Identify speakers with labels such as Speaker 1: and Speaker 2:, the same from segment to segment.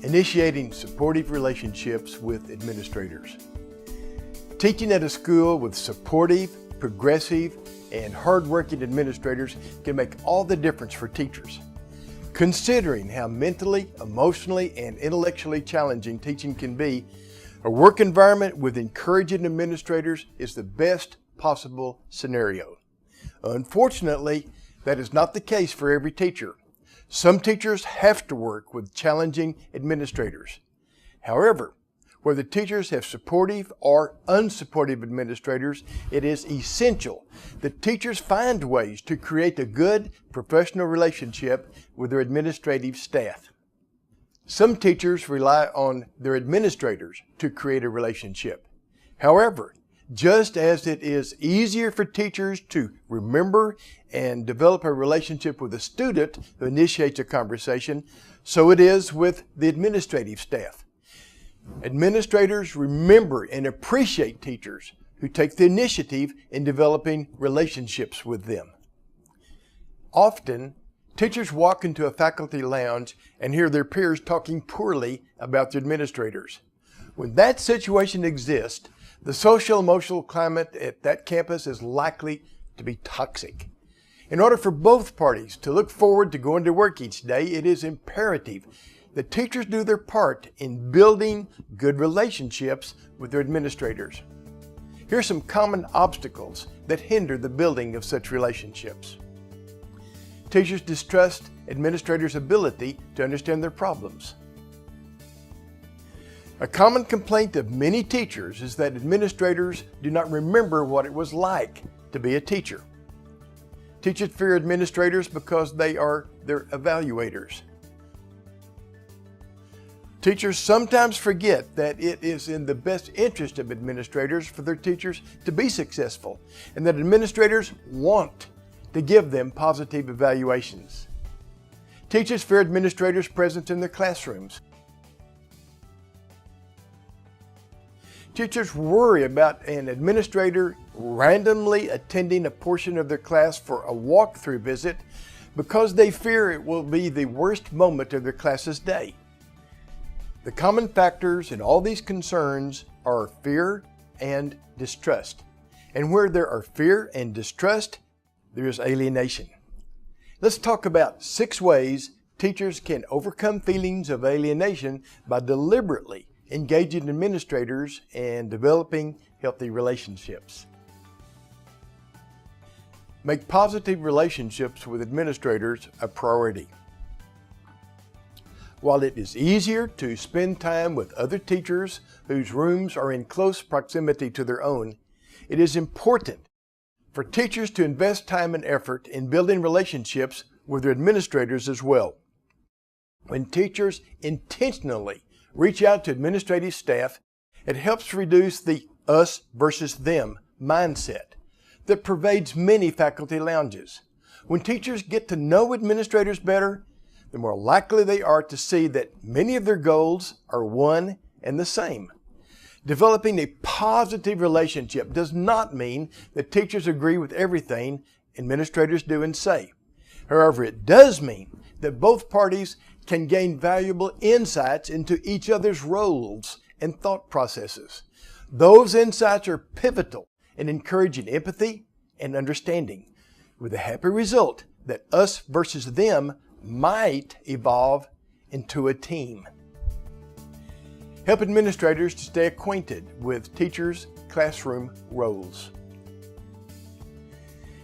Speaker 1: initiating supportive relationships with administrators. Teaching at a school with supportive, progressive, and hardworking administrators can make all the difference for teachers. Considering how mentally, emotionally, and intellectually challenging teaching can be, a work environment with encouraging administrators is the best possible scenario. Unfortunately, that is not the case for every teacher. Some teachers have to work with challenging administrators. However, whether teachers have supportive or unsupportive administrators, it is essential that teachers find ways to create a good professional relationship with their administrative staff. Some teachers rely on their administrators to create a relationship. However, just as it is easier for teachers to remember and develop a relationship with a student who initiates a conversation, so it is with the administrative staff. Administrators remember and appreciate teachers who take the initiative in developing relationships with them. Often, teachers walk into a faculty lounge and hear their peers talking poorly about their administrators. When that situation exists, the social-emotional climate at that campus is likely to be toxic. In order for both parties to look forward to going to work each day, it is imperative that teachers do their part in building good relationships with their administrators. Here are some common obstacles that hinder the building of such relationships. Teachers distrust administrators' ability to understand their problems. A common complaint of many teachers is that administrators do not remember what it was like to be a teacher. Teachers fear administrators because they are their evaluators. Teachers sometimes forget that it is in the best interest of administrators for their teachers to be successful, and that administrators want to give them positive evaluations. Teachers fear administrators' presence in their classrooms. Teachers worry about an administrator randomly attending a portion of their class for a walkthrough visit because they fear it will be the worst moment of their class's day. The common factors in all these concerns are fear and distrust. And where there are fear and distrust, there is alienation. Let's talk about 6 ways teachers can overcome feelings of alienation by deliberately engaging administrators and developing healthy relationships. Make positive relationships with administrators a priority. While it is easier to spend time with other teachers whose rooms are in close proximity to their own, it is important for teachers to invest time and effort in building relationships with their administrators as well. When teachers intentionally reach out to administrative staff, it helps reduce the us versus them mindset that pervades many faculty lounges. When teachers get to know administrators better, the more likely they are to see that many of their goals are one and the same. Developing a positive relationship does not mean that teachers agree with everything administrators do and say. However, it does mean that both parties can gain valuable insights into each other's roles and thought processes. Those insights are pivotal in encouraging empathy and understanding, with the happy result that us versus them might evolve into a team. Help administrators to stay acquainted with teachers' classroom roles.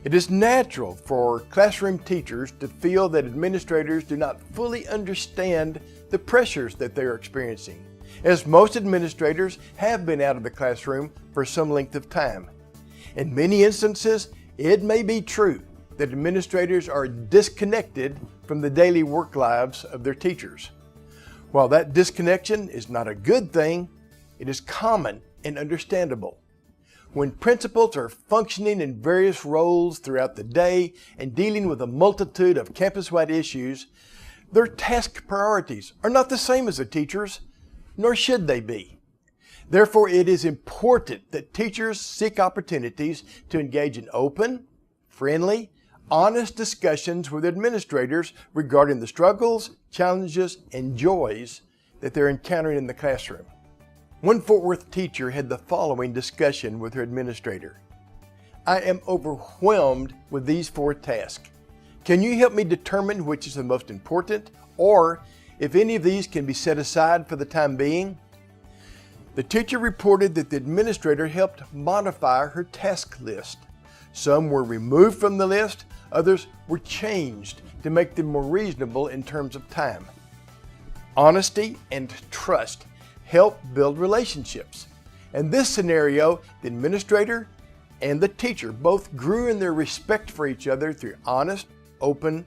Speaker 1: It is natural for classroom teachers to feel that administrators do not fully understand the pressures that they are experiencing, as most administrators have been out of the classroom for some length of time. In many instances, it may be true that administrators are disconnected from the daily work lives of their teachers. While that disconnection is not a good thing, it is common and understandable. When principals are functioning in various roles throughout the day and dealing with a multitude of campus-wide issues, their task priorities are not the same as a teacher's, nor should they be. Therefore, it is important that teachers seek opportunities to engage in open, friendly, honest discussions with administrators regarding the struggles, challenges, and joys that they're encountering in the classroom. One Fort Worth teacher had the following discussion with her administrator. I am overwhelmed with these 4 tasks. Can you help me determine which is the most important, or if any of these can be set aside for the time being? The teacher reported that the administrator helped modify her task list. Some were removed from the list, others were changed to make them more reasonable in terms of time. Honesty and trust help build relationships. In this scenario, the administrator and the teacher both grew in their respect for each other through honest, open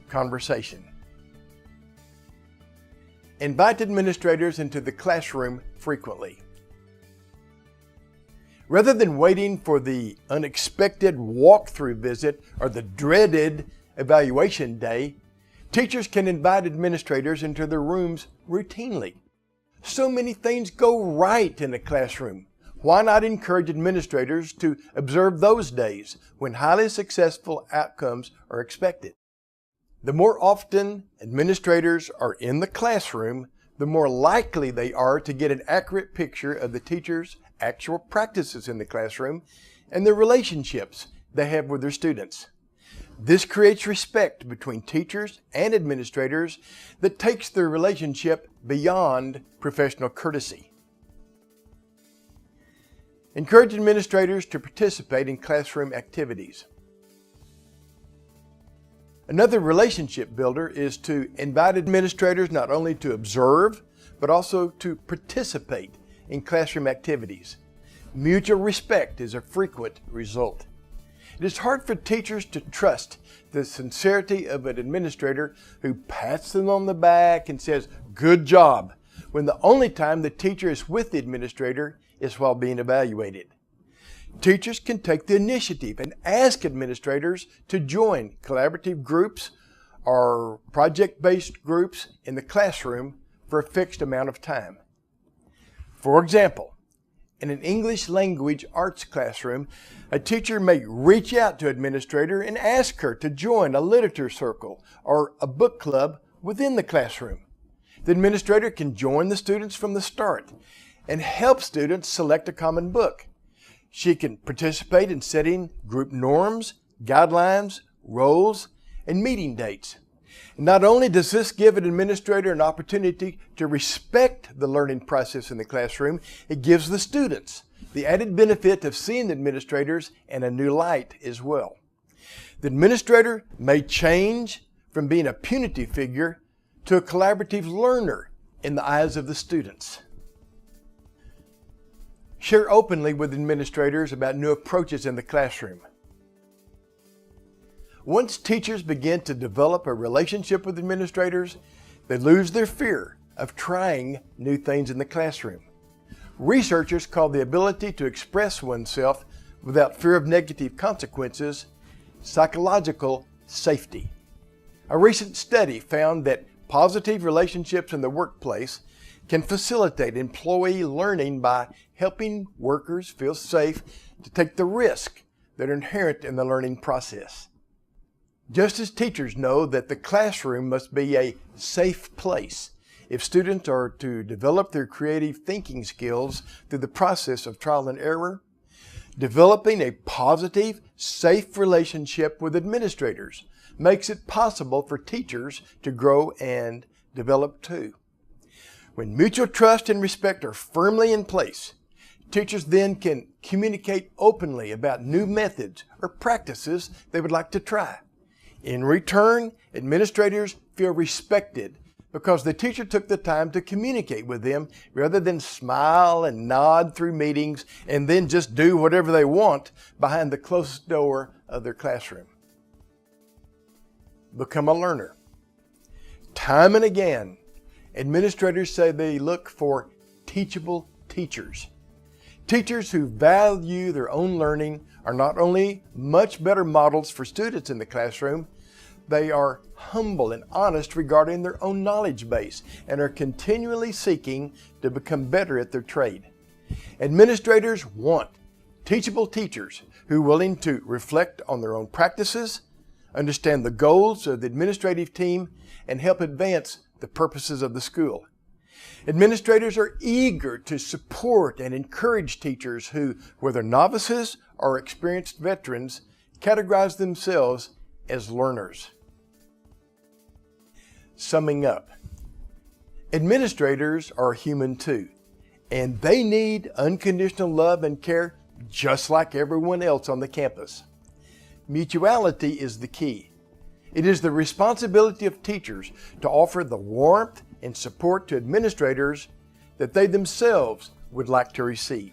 Speaker 1: conversation. Invite administrators into the classroom frequently. Rather than waiting for the unexpected walkthrough visit or the dreaded evaluation day, teachers can invite administrators into their rooms routinely. So many things go right in a classroom. Why not encourage administrators to observe those days when highly successful outcomes are expected? The more often administrators are in the classroom, the more likely they are to get an accurate picture of the teacher's actual practices in the classroom and the relationships they have with their students. This creates respect between teachers and administrators that takes their relationship beyond professional courtesy. Encourage administrators to participate in classroom activities. Another relationship builder is to invite administrators not only to observe, but also to participate in classroom activities. Mutual respect is a frequent result. It is hard for teachers to trust the sincerity of an administrator who pats them on the back and says, "Good job," when the only time the teacher is with the administrator is while being evaluated. Teachers can take the initiative and ask administrators to join collaborative groups or project-based groups in the classroom for a fixed amount of time. For example, in an English language arts classroom, a teacher may reach out to an administrator and ask her to join a literature circle or a book club within the classroom. The administrator can join the students from the start and help students select a common book. She can participate in setting group norms, guidelines, roles, and meeting dates. Not only does this give an administrator an opportunity to respect the learning process in the classroom, it gives the students the added benefit of seeing the administrators in a new light as well. The administrator may change from being a punitive figure to a collaborative learner in the eyes of the students. Share openly with administrators about new approaches in the classroom. Once teachers begin to develop a relationship with administrators, they lose their fear of trying new things in the classroom. Researchers call the ability to express oneself without fear of negative consequences psychological safety. A recent study found that positive relationships in the workplace can facilitate employee learning by helping workers feel safe to take the risk that are inherent in the learning process. Just as teachers know that the classroom must be a safe place if students are to develop their creative thinking skills through the process of trial and error, developing a positive, safe relationship with administrators makes it possible for teachers to grow and develop too. When mutual trust and respect are firmly in place, teachers then can communicate openly about new methods or practices they would like to try. In return, administrators feel respected because the teacher took the time to communicate with them rather than smile and nod through meetings and then just do whatever they want behind the closed door of their classroom. Become a learner. Time and again, administrators say they look for teachable teachers. Teachers who value their own learning are not only much better models for students in the classroom, they are humble and honest regarding their own knowledge base and are continually seeking to become better at their trade. Administrators want teachable teachers who are willing to reflect on their own practices, understand the goals of the administrative team, and help advance the purposes of the school. Administrators are eager to support and encourage teachers who, whether novices or experienced veterans, categorize themselves as learners. Summing up, administrators are human too, and they need unconditional love and care just like everyone else on the campus. Mutuality is the key. It is the responsibility of teachers to offer the warmth and support to administrators that they themselves would like to receive.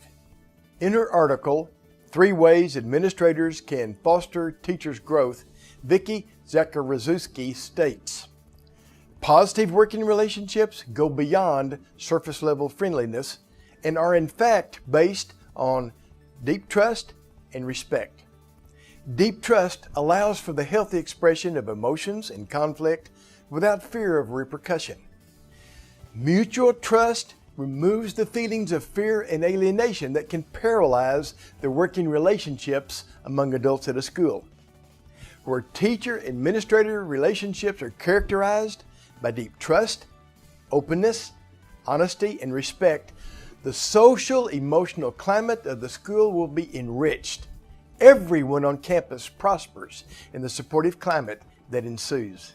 Speaker 1: In her article, 3 Ways Administrators Can Foster Teachers' Growth, Vicki Zakrzewski states, positive working relationships go beyond surface-level friendliness and are in fact based on deep trust and respect. Deep trust allows for the healthy expression of emotions and conflict without fear of repercussion. Mutual trust removes the feelings of fear and alienation that can paralyze the working relationships among adults at a school. Where teacher-administrator relationships are characterized by deep trust, openness, honesty, and respect, the social emotional climate of the school will be enriched. Everyone on campus prospers in the supportive climate that ensues.